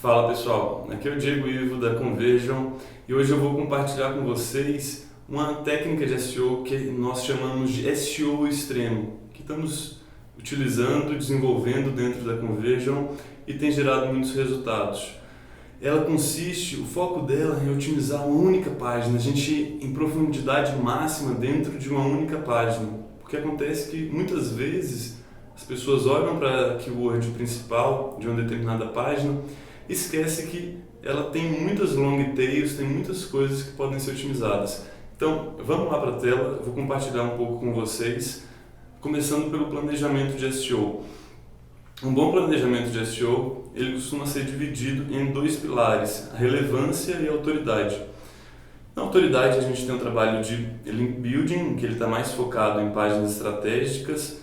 Fala pessoal, aqui é o Diego Ivo da Conversion e hoje eu vou compartilhar com vocês uma técnica de SEO que nós chamamos de SEO extremo, que estamos utilizando, desenvolvendo dentro da Conversion e tem gerado muitos resultados. Ela consiste, o foco dela é otimizar uma única página, a gente ir em profundidade máxima dentro de uma única página, porque acontece que muitas vezes as pessoas olham para a keyword principal de uma determinada página, esquece que ela tem muitas long tails, tem muitas coisas que podem ser otimizadas. Então, vamos lá para a tela, eu vou compartilhar um pouco com vocês, começando pelo planejamento de SEO. Um bom planejamento de SEO, ele costuma ser dividido em dois pilares, a relevância e a autoridade. Na autoridade, a gente tem um trabalho de link building, que ele está mais focado em páginas estratégicas,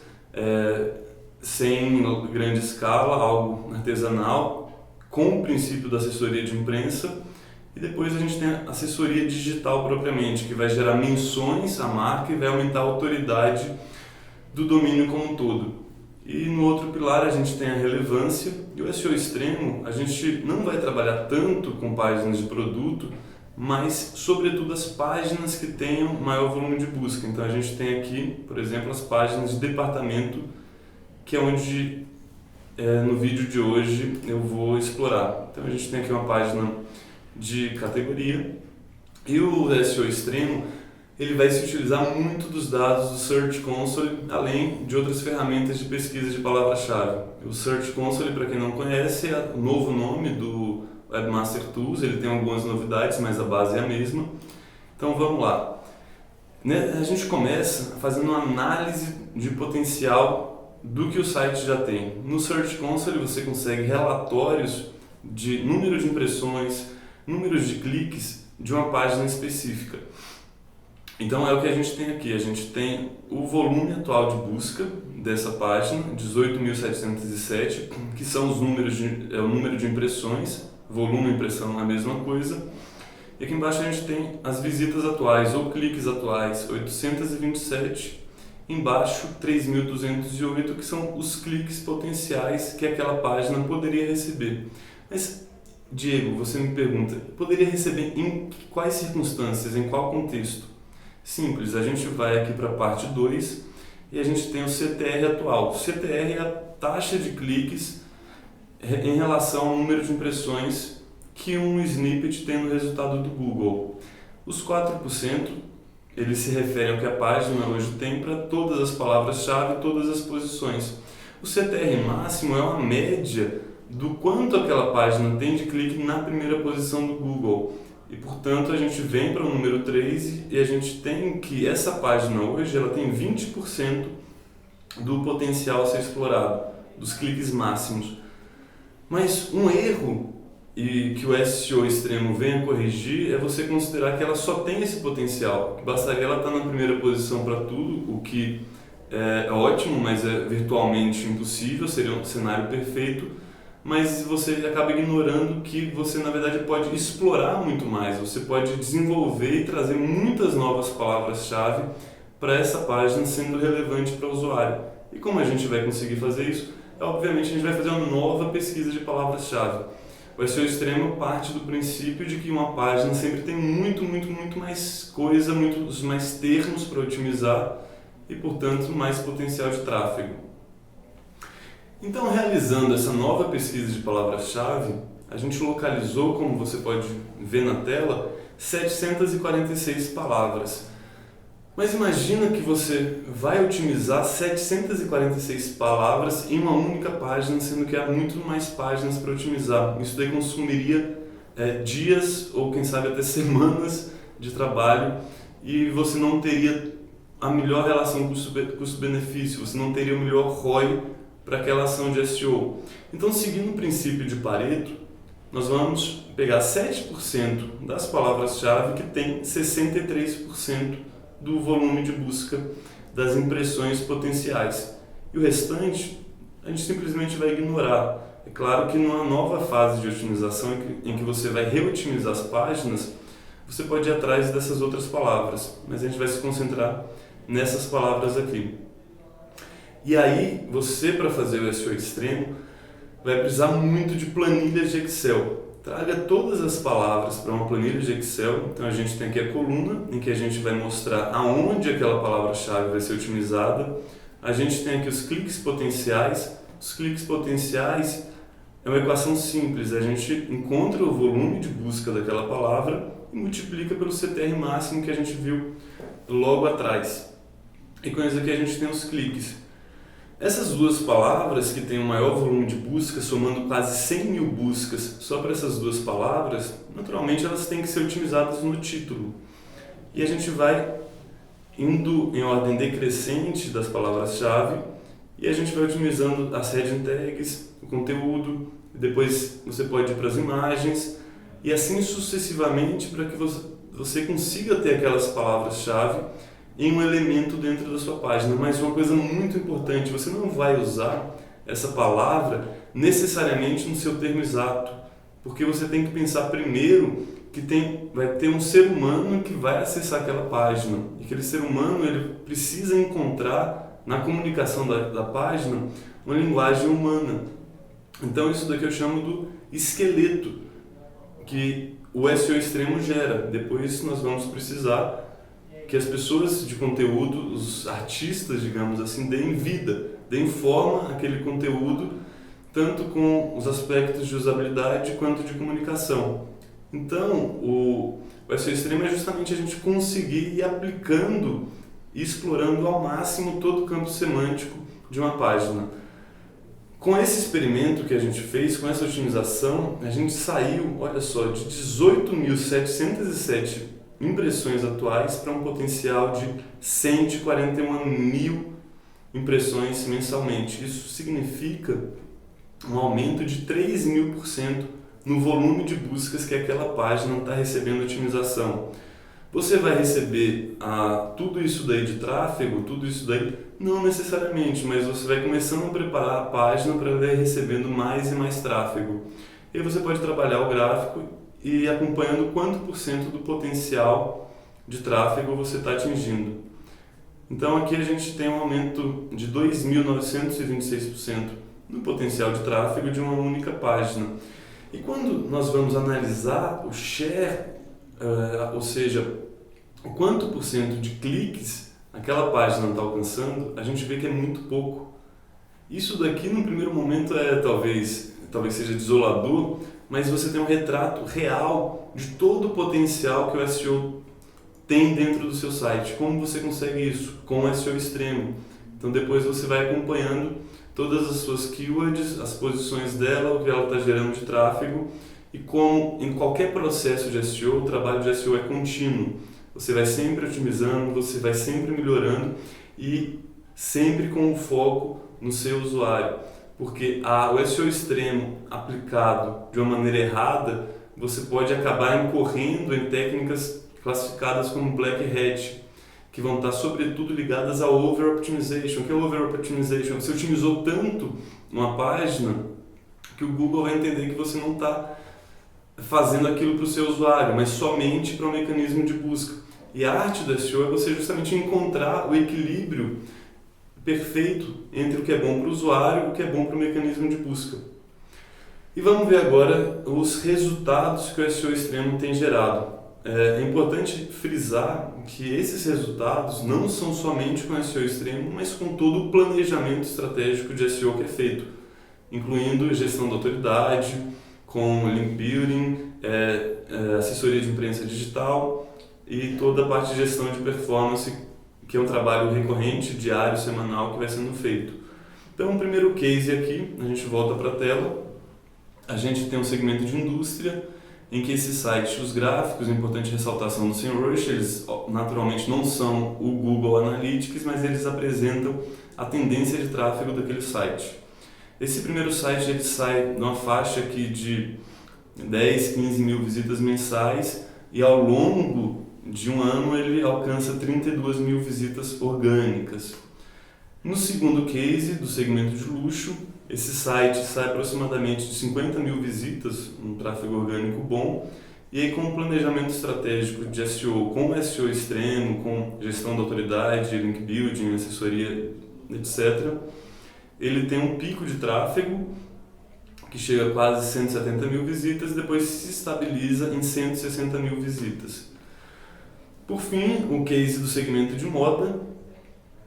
sem grande escala, algo artesanal, com o princípio da assessoria de imprensa, e depois a gente tem a assessoria digital propriamente, que vai gerar menções à marca e vai aumentar a autoridade do domínio como um todo. E no outro pilar a gente tem a relevância, e o SEO extremo a gente não vai trabalhar tanto com páginas de produto, mas sobretudo as páginas que tenham maior volume de busca. Então a gente tem aqui, por exemplo, as páginas de departamento, que é onde no vídeo de hoje eu vou explorar. Então a gente tem aqui uma página de categoria e o SEO extremo ele vai se utilizar muito dos dados do Search Console, além de outras ferramentas de pesquisa de palavra-chave. O Search Console, para quem não conhece, é o novo nome do Webmaster Tools, ele tem algumas novidades, mas a base é a mesma. Então vamos lá. A gente começa fazendo uma análise de potencial do que o site já tem. No Search Console você consegue relatórios de número de impressões, números de cliques de uma página específica. Então é o que a gente tem aqui, a gente tem o volume atual de busca dessa página, 18.707, que são os números é o número de impressões, volume e impressão é a mesma coisa. E aqui embaixo a gente tem as visitas atuais ou cliques atuais, 827. Embaixo 3.208, que são os cliques potenciais que aquela página poderia receber. Mas, Diego, você me pergunta, poderia receber em quais circunstâncias, em qual contexto? Simples, a gente vai aqui para a parte 2 e a gente tem o CTR atual. O CTR é a taxa de cliques em relação ao número de impressões que um snippet tem no resultado do Google. Os 4%, ele se refere ao que a página hoje tem para todas as palavras-chave, todas as posições. O CTR máximo é uma média do quanto aquela página tem de clique na primeira posição do Google. E, portanto, a gente vem para o número 3 e a gente tem que essa página hoje ela tem 20% do potencial a ser explorado, dos cliques máximos. Mas um erro e que o SEO extremo vem a corrigir é você considerar que ela só tem esse potencial, que bastaria ela estar na primeira posição para tudo, o que é ótimo, mas é virtualmente impossível, seria um cenário perfeito, mas você acaba ignorando que você na verdade pode explorar muito mais, você pode desenvolver e trazer muitas novas palavras-chave para essa página sendo relevante para o usuário. E como a gente vai conseguir fazer isso? Obviamente a gente vai fazer uma nova pesquisa de palavras-chave. O SEO extremo parte do princípio de que uma página sempre tem muito mais coisa, muitos mais termos para otimizar e, portanto, mais potencial de tráfego. Então, realizando essa nova pesquisa de palavras-chave, a gente localizou, como você pode ver na tela, 746 palavras. Mas imagina que você vai otimizar 746 palavras em uma única página, sendo que há muito mais páginas para otimizar. Isso daí consumiria dias ou quem sabe até semanas de trabalho e você não teria a melhor relação custo-benefício, você não teria o melhor ROI para aquela ação de SEO. Então, seguindo o princípio de Pareto, nós vamos pegar 7% das palavras-chave que tem 63% do volume de busca das impressões potenciais. E o restante, a gente simplesmente vai ignorar. É claro que numa nova fase de otimização, em que você vai reotimizar as páginas, você pode ir atrás dessas outras palavras, mas a gente vai se concentrar nessas palavras aqui. E aí, você, para fazer o SEO extremo, vai precisar muito de planilhas de Excel. Traga todas as palavras para uma planilha de Excel. Então a gente tem aqui a coluna em que a gente vai mostrar aonde aquela palavra-chave vai ser otimizada. A gente tem aqui os cliques potenciais. Os cliques potenciais é uma equação simples. A gente encontra o volume de busca daquela palavra e multiplica pelo CTR máximo que a gente viu logo atrás. E com isso aqui a gente tem os cliques. Essas duas palavras que têm o maior volume de busca, somando quase 100 mil buscas só para essas duas palavras, naturalmente elas têm que ser otimizadas no título. E a gente vai indo em ordem decrescente das palavras-chave e a gente vai otimizando as heading tags, o conteúdo, depois você pode ir para as imagens e assim sucessivamente para que você consiga ter aquelas palavras-chave em um elemento dentro da sua página. Mas uma coisa muito importante, você não vai usar essa palavra necessariamente no seu termo exato, porque você tem que pensar primeiro que vai ter um ser humano que vai acessar aquela página, e aquele ser humano ele precisa encontrar na comunicação da página uma linguagem humana. Então isso daqui eu chamo do esqueleto que o SEO extremo gera. Depois nós vamos precisar que as pessoas de conteúdo, os artistas, digamos assim, deem vida, deem forma àquele conteúdo, tanto com os aspectos de usabilidade quanto de comunicação. Então, o SEO extremo é justamente a gente conseguir ir aplicando e explorando ao máximo todo o campo semântico de uma página. Com esse experimento que a gente fez, com essa otimização, a gente saiu, olha só, de 18.707 impressões atuais para um potencial de 141 mil impressões mensalmente. Isso significa um aumento de 3.000% no volume de buscas que aquela página está recebendo otimização. Você vai receber tudo isso daí de tráfego, tudo isso daí? Não necessariamente, mas você vai começando a preparar a página para ir recebendo mais e mais tráfego. E aí você pode trabalhar o gráfico e acompanhando quanto por cento do potencial de tráfego você está atingindo. Então aqui a gente tem um aumento de 2.926% no potencial de tráfego de uma única página. E quando nós vamos analisar o share, ou seja, o quanto por cento de cliques aquela página está alcançando, a gente vê que é muito pouco. Isso daqui no primeiro momento talvez seja desolador, mas você tem um retrato real de todo o potencial que o SEO tem dentro do seu site. Como você consegue isso? Com o SEO extremo. Então depois você vai acompanhando todas as suas keywords, as posições dela, o que ela está gerando de tráfego, e como em qualquer processo de SEO, o trabalho de SEO é contínuo. Você vai sempre otimizando, você vai sempre melhorando e sempre com o foco no seu usuário. Porque o SEO extremo aplicado de uma maneira errada, você pode acabar incorrendo em técnicas classificadas como Black Hat, que vão estar sobretudo ligadas a Over-Optimization. O que é Over-Optimization? Você otimizou tanto uma página que o Google vai entender que você não está fazendo aquilo para o seu usuário, mas somente para um mecanismo de busca. E a arte do SEO é você justamente encontrar o equilíbrio perfeito entre o que é bom para o usuário e o que é bom para o mecanismo de busca. E vamos ver agora os resultados que o SEO extremo tem gerado. É importante frisar que esses resultados não são somente com o SEO extremo, mas com todo o planejamento estratégico de SEO que é feito, incluindo gestão da autoridade, com link building, assessoria de imprensa digital e toda a parte de gestão de performance, que é um trabalho recorrente, diário, semanal, que vai sendo feito. Então, o primeiro case aqui, a gente volta para a tela, a gente tem um segmento de indústria, em que esse site, os gráficos, é importante ressaltar, são do SEMrush, eles naturalmente não são o Google Analytics, mas eles apresentam a tendência de tráfego daquele site. Esse primeiro site ele sai numa faixa aqui de 10, 15 mil visitas mensais e ao longo de um ano ele alcança 32 mil visitas orgânicas. No segundo case, do segmento de luxo, esse site sai aproximadamente de 50 mil visitas, um tráfego orgânico bom, e aí com um planejamento estratégico de SEO, com SEO extremo, com gestão da autoridade, link building, assessoria, etc., ele tem um pico de tráfego que chega a quase 170 mil visitas e depois se estabiliza em 160 mil visitas. Por fim, o case do segmento de moda,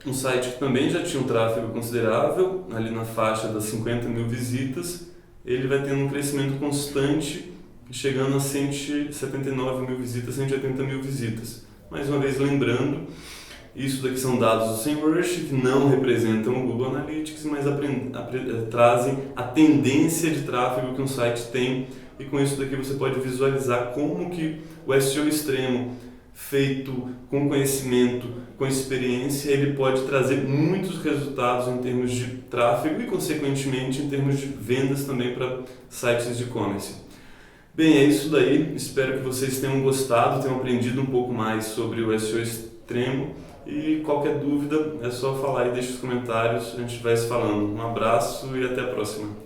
um site que também já tinha um tráfego considerável, ali na faixa das 50 mil visitas, ele vai tendo um crescimento constante, chegando a 179 mil visitas, 180 mil visitas. Mais uma vez lembrando, isso daqui são dados do SEMrush, que não representam o Google Analytics, mas trazem a tendência de tráfego que um site tem, e com isso daqui você pode visualizar como que o SEO extremo, feito com conhecimento, com experiência, ele pode trazer muitos resultados em termos de tráfego e, consequentemente, em termos de vendas também para sites de e-commerce. Bem, é isso daí. Espero que vocês tenham gostado, tenham aprendido um pouco mais sobre o SEO extremo. E qualquer dúvida é só falar aí, deixa os comentários, a gente vai se falando. Um abraço e até a próxima.